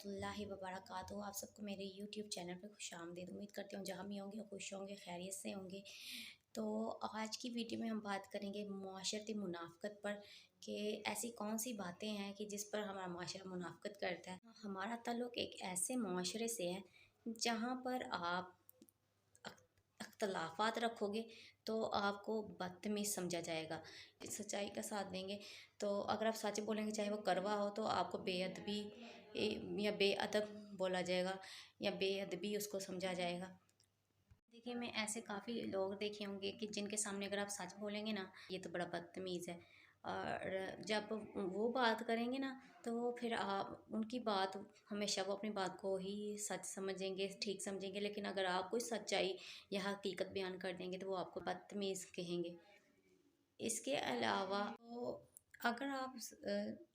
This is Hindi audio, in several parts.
रहमतुल्लाहि व बरकातुहू। आप सबको मेरे यूट्यूब चैनल पे खुशामदीद। उम्मीद करती हूँ जहाँ भी होंगे खुश होंगे, खैरियत से होंगे। तो आज की वीडियो में हम बात करेंगे मुआशरती मुनाफ़क़त पर कि ऐसी कौन सी बातें हैं कि जिस पर हमारा मुआशरा मुनाफ़क़त करता है। हमारा ताल्लुक़ एक ऐसे मुआशरे से है जहाँ पर आप अख्तलाफ़ात रखोगे तो आपको बदतमीज़ समझा जाएगा। सच्चाई का साथ देंगे तो अगर आप सच बोलेंगे चाहे वो कड़वा हो तो आपको बेअदबी या बेअदब बोला जाएगा या बेअदबी उसको समझा जाएगा। देखिए, मैं ऐसे काफ़ी लोग देखे होंगे कि जिनके सामने अगर आप सच बोलेंगे ना, ये तो बड़ा बदतमीज़ है। और जब वो बात करेंगे ना, तो फिर आप उनकी बात हमेशा वो अपनी बात को ही सच समझेंगे, ठीक समझेंगे। लेकिन अगर आप कोई सच्चाई या हकीकत बयान कर देंगे, तो वो आपको बदतमीज़ कहेंगे। इसके अलावा तो अगर आप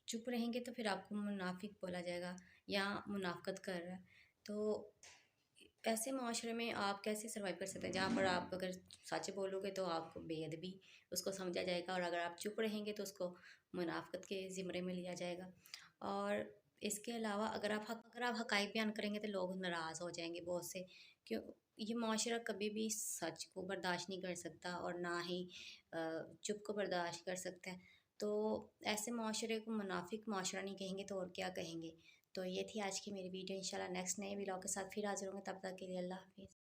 चुप रहेंगे तो फिर आपको मुनाफ़िक बोला जाएगा या मुनाफ़क़त कर रहा है। तो ऐसे माशरे में आप कैसे सर्वाइव कर सकते हैं जहाँ पर आप अगर सच बोलोगे तो आपको बेअदबी उसको समझा जाएगा, और अगर आप चुप रहेंगे तो उसको मुनाफ़क़त के ज़िम्मे में लिया जाएगा। और इसके अलावा अगर आप हक़ाइक़ बयान करेंगे तो लोग नाराज़ हो जाएंगे बहुत से। क्यों? ये माशरा कभी भी सच को बर्दाश्त नहीं कर सकता और ना ही चुप को बर्दाश्त कर सकता है। तो ऐसे माशरे को मुनाफिक माशरा नहीं कहेंगे तो और क्या कहेंगे। तो ये थी आज की मेरी वीडियो। इंशाल्लाह नेक्स्ट नए व्लॉग के साथ फिर हाज़िर होंगे। तब तक के लिए अल्लाह हाफ़िज़।